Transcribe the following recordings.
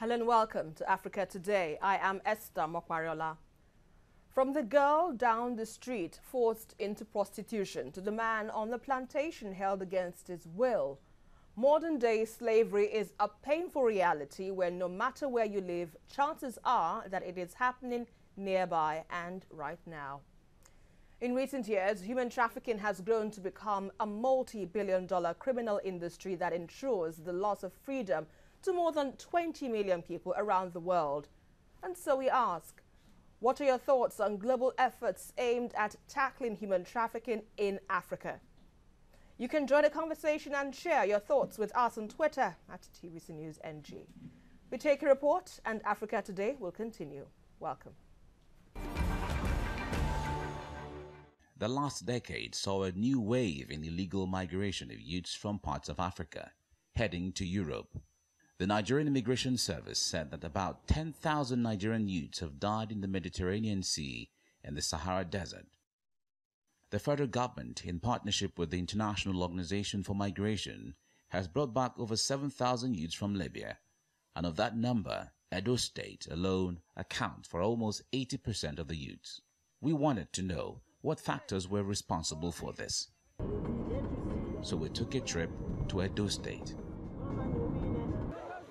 Hello and welcome to Africa Today. I am Esther Mokwariola. From the girl down the street forced into prostitution to the man on the plantation held against his will, modern-day slavery is a painful reality where no matter where you live, chances are that it is happening nearby and right now. In recent years, human trafficking has grown to become a multi-billion-dollar criminal industry that ensures the loss of freedom to more than 20 million people around the world. And so we ask, what are your thoughts on global efforts aimed at tackling human trafficking in Africa? You can join the conversation and share your thoughts with us on Twitter at TVC News NG. We take a report and Africa Today will continue. Welcome. The last decade saw a new wave in illegal migration of youths from parts of Africa heading to Europe. The Nigerian Immigration Service said that about 10,000 Nigerian youths have died in the Mediterranean Sea and the Sahara Desert. The federal government, in partnership with the International Organization for Migration, has brought back over 7,000 youths from Libya, and of that number, Edo State alone accounts for almost 80% of the youths. We wanted to know what factors were responsible for this. So we took a trip to Edo State.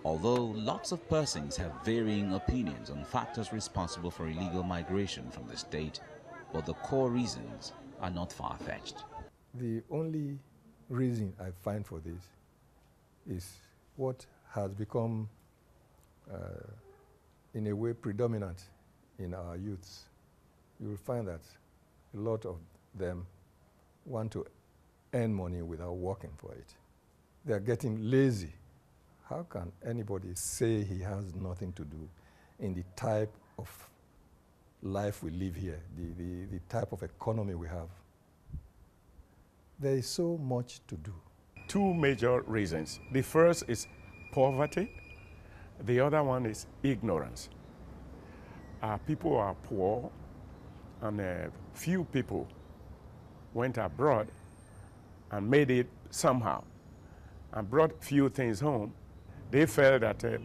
Although lots of persons have varying opinions on factors responsible for illegal migration from the state, but the core reasons are not far-fetched. The only reason I find for this is what has become, in a way, predominant in our youths. You will find that a lot of them want to earn money without working for it. They are getting lazy. How can anybody say he has nothing to do in the type of life we live here, the type of economy we have? There is so much to do. Two major reasons. The first is poverty. The other one is ignorance. People are poor, and few people went abroad and made it somehow and brought few things home. They felt that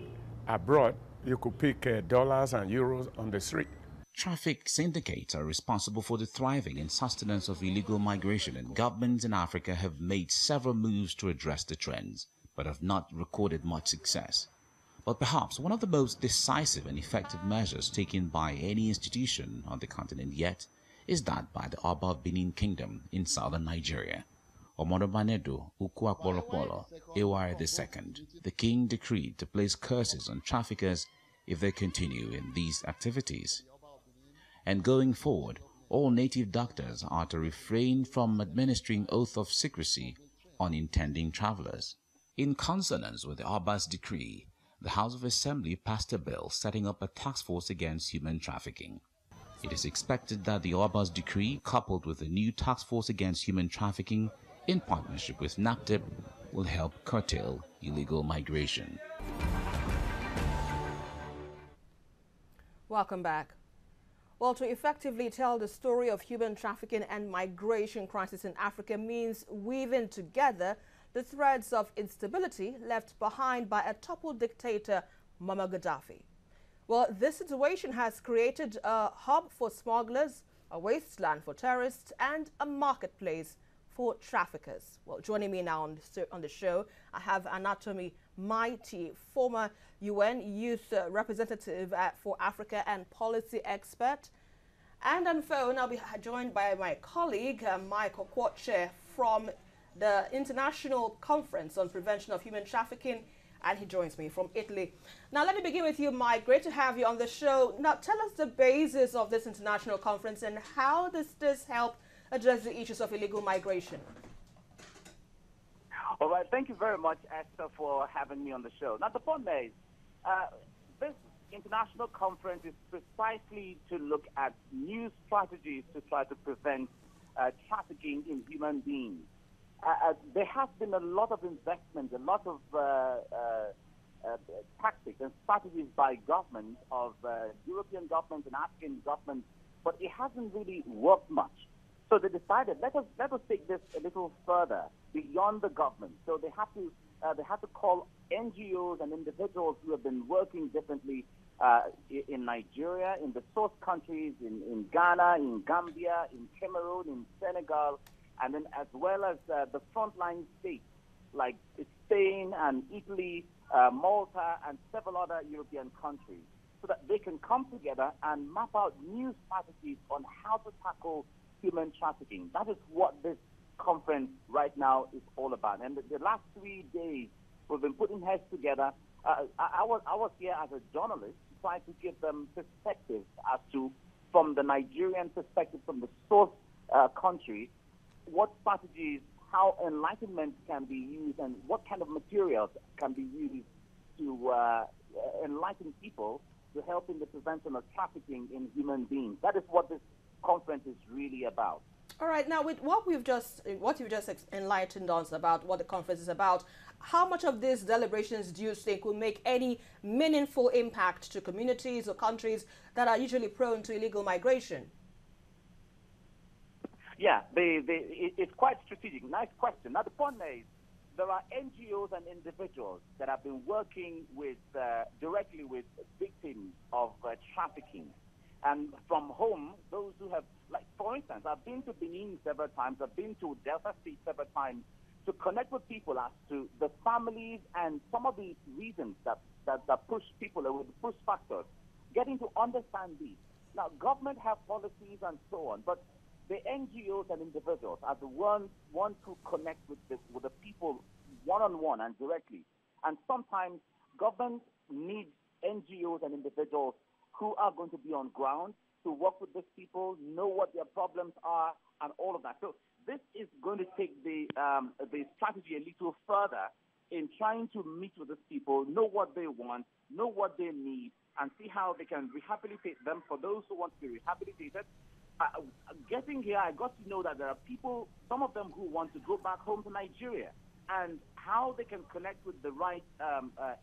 abroad you could pick dollars and euros on the street. Traffic syndicates are responsible for the thriving and sustenance of illegal migration, and governments in Africa have made several moves to address the trends, but have not recorded much success. But perhaps one of the most decisive and effective measures taken by any institution on the continent yet is that by the Oba of Benin Kingdom in southern Nigeria. Omodobanedo Ukuakbolokbolo Eware II, the king decreed to place curses on traffickers if they continue in these activities. And going forward, all native doctors are to refrain from administering oath of secrecy on intending travelers. In consonance with the Oba's decree, the House of Assembly passed a bill setting up a task force against human trafficking. It is expected that the Oba's decree, coupled with a new task force against human trafficking in partnership with NAPTIP, will help curtail illegal migration. Welcome back. Well, to effectively tell the story of human trafficking and migration crisis in Africa means weaving together the threads of instability left behind by a toppled dictator, Muammar Gaddafi. Well, this situation has created a hub for smugglers, a wasteland for terrorists, and a marketplace for traffickers. Well, joining me now on the show, I have Anatomy Mighty, former UN Youth Representative for Africa and policy expert. And on phone, I'll be joined by my colleague, Michael Kwache, from the International Conference on Prevention of Human Trafficking, and he joins me from Italy. Now, let me begin with you, Mike. Great to have you on the show. Now, tell us the basis of this international conference and how does this help address the issues of illegal migration? All right. Thank you very much, Esther, for having me on the show. Now, the point is, this international conference is precisely to look at new strategies to try to prevent trafficking in human beings. There has been a lot of investment, a lot of tactics and strategies by governments of European governments and African governments, but it hasn't really worked much. So they decided, let us take this a little further beyond the government. So they have to they had to call NGOs and individuals who have been working differently in Nigeria, in the source countries, in Ghana, in Gambia, in Cameroon, in Senegal, and then as well as the frontline states like Spain and Italy, Malta, and several other European countries, so that they can come together and map out new strategies on how to tackle human trafficking. That is what this conference right now is all about. And the last 3 days, we've been putting heads together. I was here as a journalist trying to give them perspectives as to, from the Nigerian perspective, from the source country, what strategies, how enlightenment can be used, and what kind of materials can be used to enlighten people to help in the prevention of trafficking in human beings. That is what this conference is really about. All right. Now, with what you've just enlightened us about what the conference is about, how much of these deliberations do you think will make any meaningful impact to communities or countries that are usually prone to illegal migration? Yeah, it's quite strategic. Nice question. Now, the point is, there are NGOs and individuals that have been working with directly with victims of trafficking. And from home, those who have, like, for instance, I've been to Benin several times, I've been to Delta State several times to connect with people as to the families and some of the reasons that push people away, the push factors, getting to understand these. Now, government have policies and so on, but the NGOs and individuals are the ones who connect with the people one-on-one and directly. And sometimes government needs NGOs and individuals who are going to be on ground to work with these people, know what their problems are, and all of that. So this is going to take the strategy a little further in trying to meet with these people, know what they want, know what they need, and see how they can rehabilitate them. For those who want to be rehabilitated, getting here, I got to know that there are people, some of them who want to go back home to Nigeria, and how they can connect with the right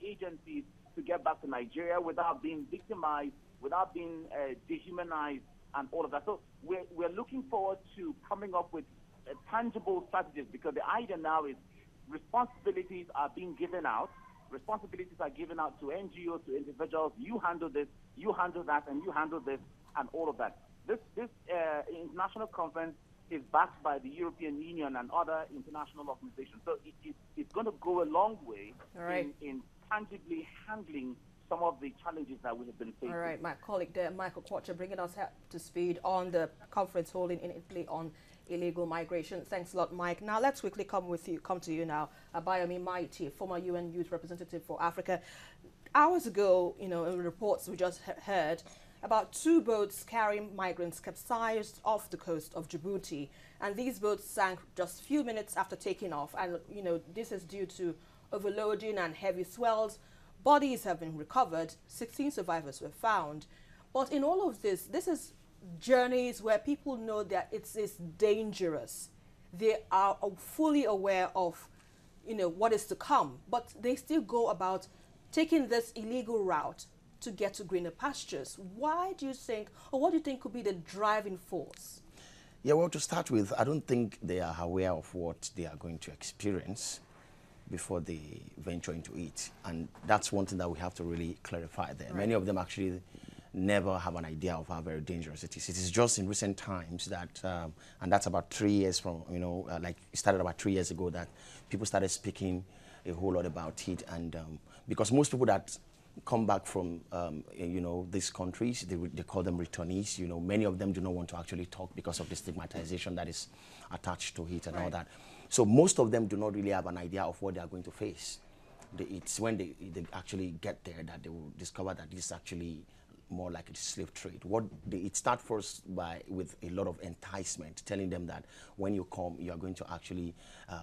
agencies to get back to Nigeria without being victimized, without being dehumanized, and all of that. So we're looking forward to coming up with tangible strategies, because the idea now is responsibilities are being given out. Responsibilities are given out to NGOs, to individuals. You handle this, you handle that, and you handle this, and all of that. This international conference is backed by the European Union and other international organizations. So it's going to go a long way in tangibly handling some of the challenges that we have been facing. All right, my colleague there, Michael Kwacha, bringing us up to speed on the conference holding in Italy on illegal migration. Thanks a lot, Mike. Now let's quickly come to you now. Abayomi Maiti, former UN Youth Representative for Africa. Hours ago, in reports we just heard, about 2 boats carrying migrants capsized off the coast of Djibouti, and these boats sank just a few minutes after taking off. And this is due to overloading and heavy swells. Bodies have been recovered. 16 survivors were found. But in all of this is journeys where people know that it's dangerous. They are fully aware of what is to come, but they still go about taking this illegal route to get to greener pastures. Why do you think, or what do you think could be the driving force? Yeah, well, to start with, I don't think they are aware of what they are going to experience before they venture into it. And that's one thing that we have to really clarify there. Right. Many of them actually never have an idea of how very dangerous it is. It is just in recent times that, and that's about 3 years from, like it started about 3 years ago, that people started speaking a whole lot about it. And because most people that come back from, these countries, they call them returnees. Many of them do not want to actually talk because of the stigmatization that is attached to it and all that. So most of them do not really have an idea of what they are going to face. It's when they actually get there that they will discover that this is actually more like a slave trade. It starts first with a lot of enticement, telling them that when you come, you are going to actually,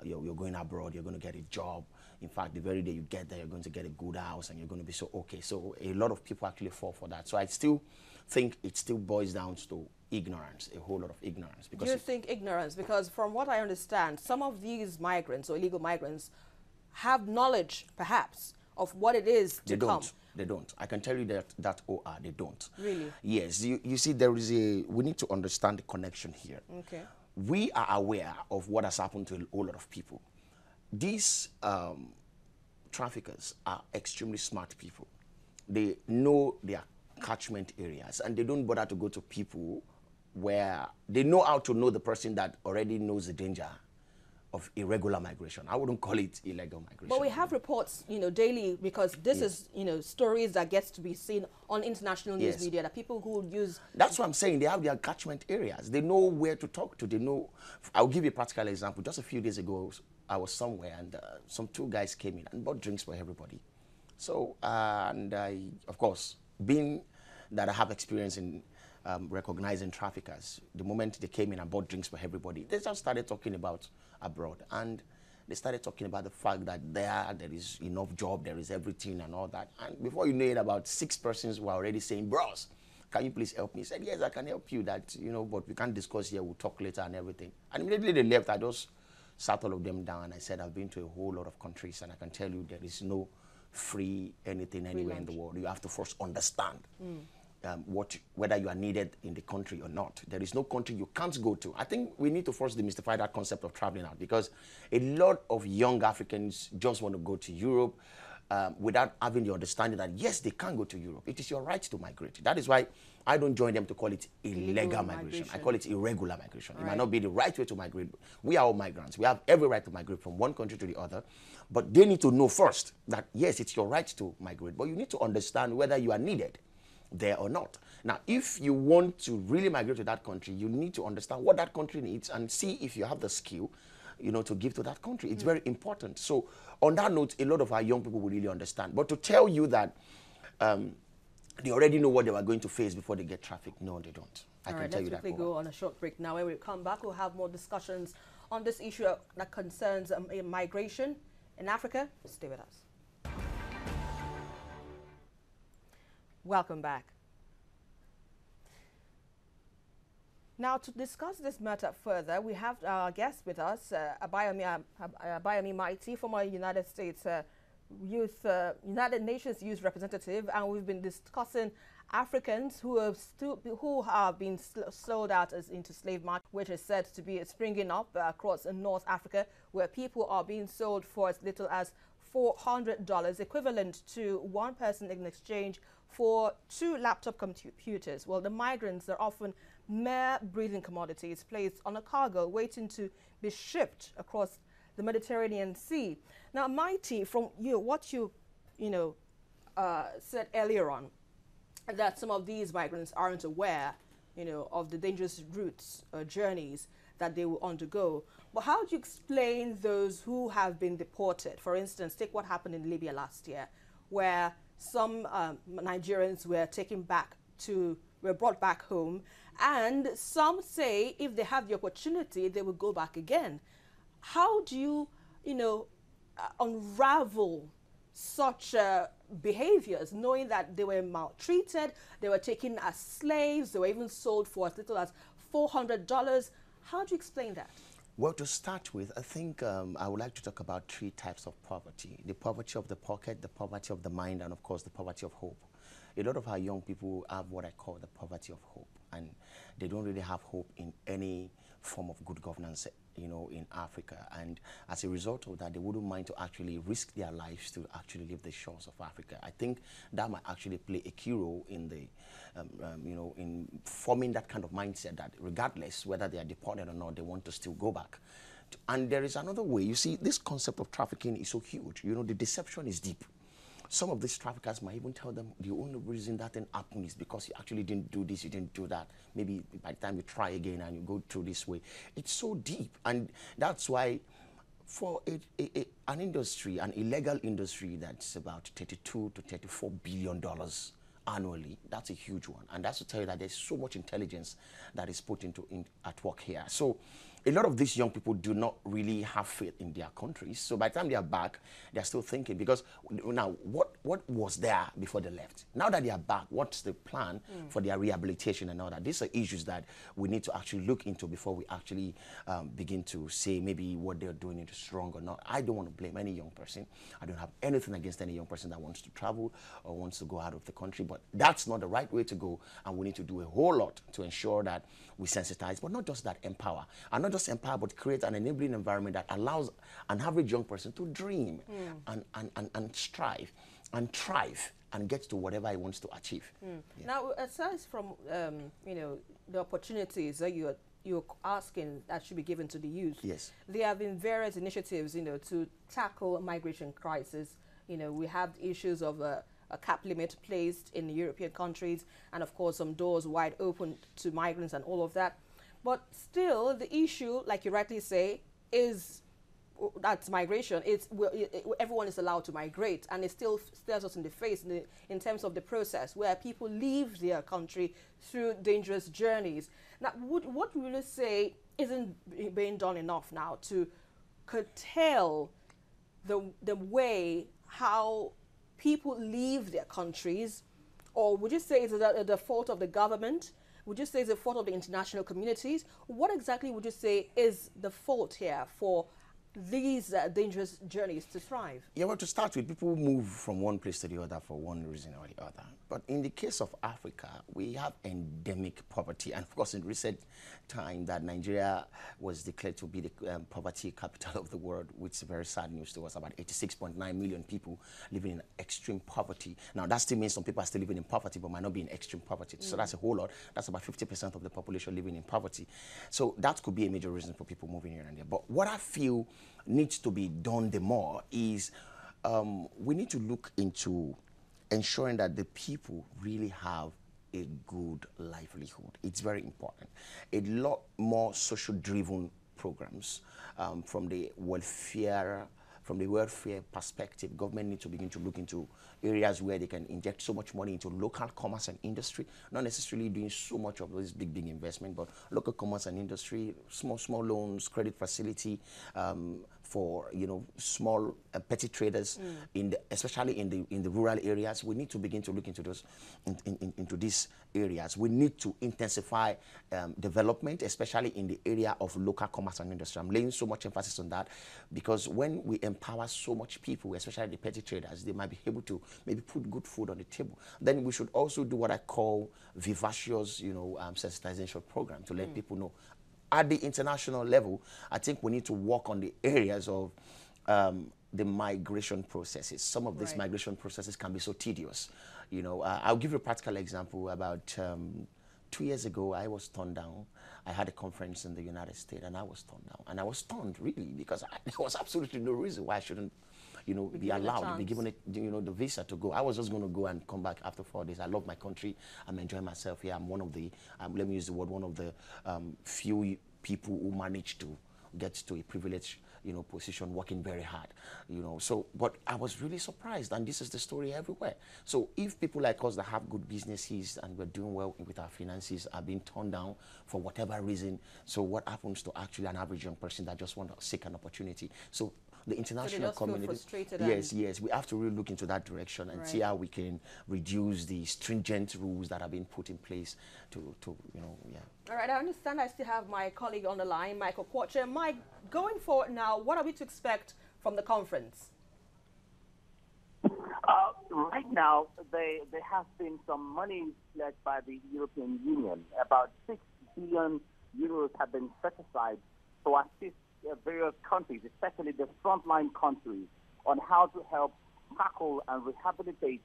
you're going abroad, you're going to get a job. In fact, the very day you get there, you're going to get a good house and you're going to be so okay. So a lot of people actually fall for that. So I still think it still boils down to ignorance, a whole lot of ignorance. Because do you think ignorance? Because from what I understand, some of these migrants or illegal migrants have knowledge, perhaps, of what it is to come. They don't. I can tell you that they don't. Really? Yes. You see, we need to understand the connection here. Okay. We are aware of what has happened to a whole lot of people. These traffickers are extremely smart people. They know their catchment areas, and they don't bother to go to people where they know how to know the person that already knows the danger of irregular migration. I wouldn't call it illegal migration. But we have reports, daily, because this is, stories that gets to be seen on international news media, that people who use... That's what I'm saying. They have their catchment areas. They know where to talk to. They know... I'll give you a practical example. Just a few days ago, I was somewhere, and some two guys came in and bought drinks for everybody. So, and I, of course, being that I have experience in recognizing traffickers, the moment they came in and bought drinks for everybody, they just started talking about abroad, and they started talking about the fact that there is enough job, there is everything and all that. And before you know it, about 6 persons were already saying, "Bros, can you please help me?" I said, "Yes, I can help you. That, but we can't discuss here. We'll talk later and everything." And immediately they left. I just sat all of them down and I said, "I've been to a whole lot of countries, and I can tell you there is no free anything anywhere in the world. You have to first understand whether you are needed in the country or not. There is no country you can't go to." I think we need to first demystify that concept of traveling out, because a lot of young Africans just want to go to Europe without having the understanding that, yes, they can go to Europe. It is your right to migrate. That is why I don't join them to call it illegal migration. I call it irregular migration. It might not be the right way to migrate. We are all migrants. We have every right to migrate from one country to the other. But they need to know first that, yes, it's your right to migrate, but you need to understand whether you are needed there or not. Now, if you want to really migrate to that country, you need to understand what that country needs and see if you have the skill, to give to that country. It's very important. So on that note, a lot of our young people will really understand. But to tell you that they already know what they were going to face before they get trafficked, no, they don't. I can tell you that. Let's quickly go on a short break now. When we come back, we'll have more discussions on this issue that concerns migration in Africa. Stay with us. Welcome back. Now, to discuss this matter further, we have our guest with us, Abayomi Mighty, former United Nations Youth Representative, and we've been discussing Africans who have been sold out into slave market, which is said to be springing up across North Africa, where people are being sold for as little as $400, equivalent to one person in exchange for 2 laptop computers. Well, the migrants are often mere breathing commodities placed on a cargo waiting to be shipped across the Mediterranean Sea. Now, Mighty, from what you said earlier on, that some of these migrants aren't aware, of the dangerous routes or journeys that they will undergo. But how do you explain those who have been deported? For instance, take what happened in Libya last year, where some Nigerians were brought back home, and some say if they have the opportunity, they will go back again. How do you, unravel such behaviors, knowing that they were maltreated, they were taken as slaves, they were even sold for as little as $400? How do you explain that? Well, to start with, I think I would like to talk about 3 types of poverty. The poverty of the pocket, the poverty of the mind, and of course the poverty of hope. A lot of our young people have what I call the poverty of hope, and they don't really have hope in any form of good governance, in Africa. And as a result of that, they wouldn't mind to actually risk their lives to actually leave the shores of Africa. I think that might actually play a key role in the, in forming that kind of mindset that regardless whether they are deported or not, they want to still go back. And there is another way. You see, this concept of trafficking is so huge. The deception is deep. Some of these traffickers might even tell them the only reason that thing happened is because you actually didn't do this, you didn't do that. Maybe by the time you try again and you go through this way. It's so deep. And that's why for an industry, an illegal industry that's about $32 to $34 billion annually, that's a huge one. And that's to tell you that there's so much intelligence that is put at work here. So a lot of these young people do not really have faith in their countries. So by the time they are back, they're still thinking, because now what was there before they left? Now that they are back, what's the plan for their rehabilitation and all that? These are issues that we need to actually look into before we actually begin to say maybe what they're doing is wrong or not. I don't want to blame any young person. I don't have anything against any young person that wants to travel or wants to go out of the country, but that's not the right way to go, and we need to do a whole lot to ensure that we sensitize, but not just that, empower. And not just empower, but create an enabling environment that allows an average young person to dream and strive and thrive and get to whatever he wants to achieve. Yeah. Now, aside from the opportunities that you're asking that should be given to the youth, Yes. there have been various initiatives, to tackle migration crisis. We have issues of a cap limit placed in European countries, and of course some doors wide open to migrants and all of that. But still, the issue, like you rightly say, is that's migration. Everyone is allowed to migrate, and it still stares us in the face in terms of the process where people leave their country through dangerous journeys. Now, what will you say isn't being done enough now to curtail the way how people leave their countries? Or would you say it's the fault of the government? Would you say it's the fault of the international communities? What exactly would you say is the fault here for these dangerous journeys to thrive? Yeah, well, to start with, people move from one place to the other for one reason or the other. But in the case of Africa, we have endemic poverty. And of course, in recent time, that Nigeria was declared to be the poverty capital of the world, which is very sad news to us. About 86.9 million people living in extreme poverty. Now, that still means some people are still living in poverty, but might not be in extreme poverty. So that's a whole lot. That's about 50% of the population living in poverty. So that could be a major reason for people moving here and there. But what I feel needs to be done the more is we need to look into ensuring that the people really have a good livelihood. It's very important. A lot more social-driven programs from the welfare perspective. Government needs to begin to look into areas where they can inject so much money into local commerce and industry, not necessarily doing so much of this big investment, but local commerce and industry, small loans, credit facility for small petty traders, especially in the rural areas. We need to begin to look into those into these areas. We need to intensify development, especially in the area of local commerce and industry. I'm laying so much emphasis on that because when we empower so much people, especially the petty traders, they might be able to maybe put good food on the table. Then we should also do what I call vivacious, sensitization program to let people know. At the international level, I think we need to work on the areas of the migration processes. Some of these migration processes can be so tedious. I'll give you a practical example. About 2 years ago, I was turned down. I had a conference in the United States, and I was turned down. And I was stunned, really, because there was absolutely no reason why I shouldn't be allowed, be given the visa to go. I was just going to go and come back after 4 days. I love my country. I'm enjoying myself here. I'm one of the, let me use the word, one of the few people who managed to get to a privileged, position, working very hard, So, but I was really surprised, and this is the story everywhere. So, if people like us that have good businesses and we're doing well with our finances are being turned down for whatever reason, so what happens to actually an average young person that just want to seek an opportunity? So, the international community, yes, we have to really look into that direction and see how we can reduce the stringent rules that are being put in place to All right, I understand I still have my colleague on the line, Michael Kwacha. Mike, going forward now, what are we to expect from the conference? Right now, there has been some money pledged by the European Union. About 6 billion euros have been set aside to assist various countries, especially the frontline countries, on how to help tackle and rehabilitate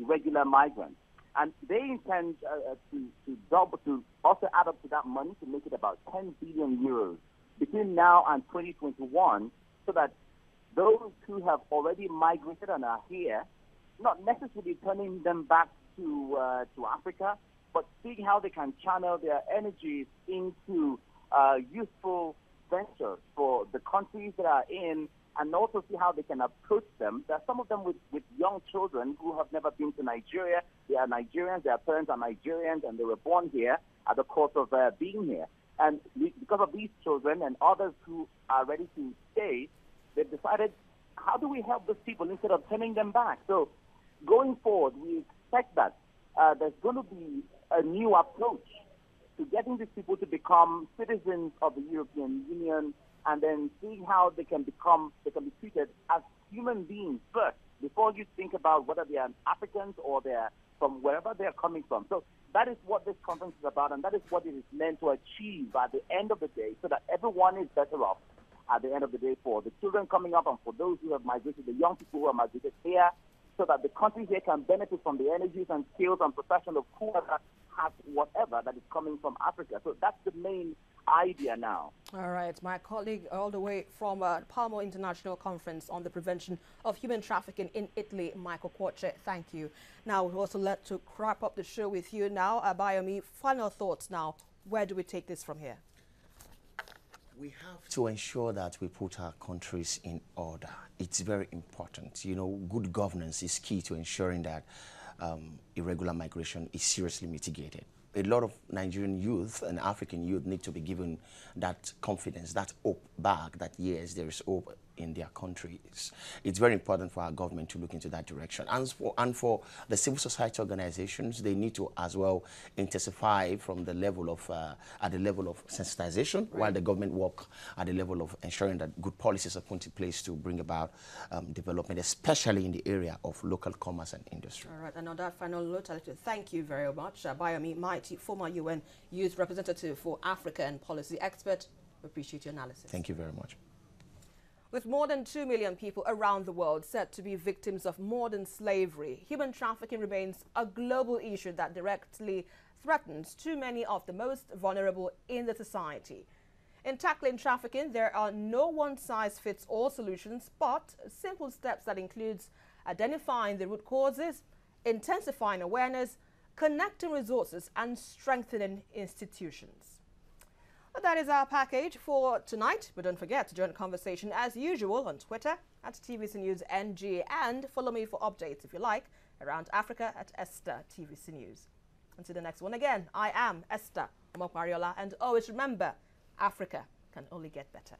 irregular migrants. And they intend to also add up to that money to make it about 10 billion euros between now and 2021, so that those who have already migrated and are here, not necessarily turning them back to Africa, but seeing how they can channel their energies into useful ventures for the countries that are in, and also see how they can approach them. There are some of them with young children who have never been to Nigeria. They are Nigerians, their parents are Nigerians, and they were born here at the course of being here. And because of these children and others who are ready to stay, they've decided, how do we help those people instead of turning them back? So going forward, we expect that there's going to be a new approach to getting these people to become citizens of the European Union, and then seeing how they can be treated as human beings first, before you think about whether they are Africans or they're from wherever they're coming from. So that is what this conference is about, and that is what it is meant to achieve at the end of the day, so that everyone is better off at the end of the day, for the children coming up and for those who have migrated, the young people who have migrated here, so that the country here can benefit from the energies and skills and profession of whoever has whatever that is coming from Africa. So that's the main idea now. All right, my colleague all the way from Palmo International Conference on the Prevention of Human Trafficking in Italy, Michael Quache, thank you. Now, we'd also like to wrap up the show with you now. Bayomi, final thoughts now. Where do we take this from here? We have to ensure that we put our countries in order. It's very important. You know, good governance is key to ensuring that irregular migration is seriously mitigated. A lot of Nigerian youth and African youth need to be given that confidence, that hope back, that yes, there is hope in their countries. It's very important for our government to look into that direction. And for the civil society organizations, they need to as well intensify from the level of, at the level of sensitization, while the government work at the level of ensuring that good policies are put in place to bring about development, especially in the area of local commerce and industry. All right, and on that final note, I'd like to thank you very much. Bayomi Mighty, former UN Youth Representative for Africa and Policy Expert. We appreciate your analysis. Thank you very much. With more than 2 million people around the world said to be victims of modern slavery, human trafficking remains a global issue that directly threatens too many of the most vulnerable in the society. In tackling trafficking, there are no one-size-fits-all solutions, but simple steps that includes identifying the root causes, intensifying awareness, connecting resources, and strengthening institutions. But that is our package for tonight. But don't forget to join the conversation as usual on Twitter at TVC News NG, and follow me for updates if you like around Africa at Esther TVC News. Until the next one again, I am Esther Omokmariola, and always remember, Africa can only get better.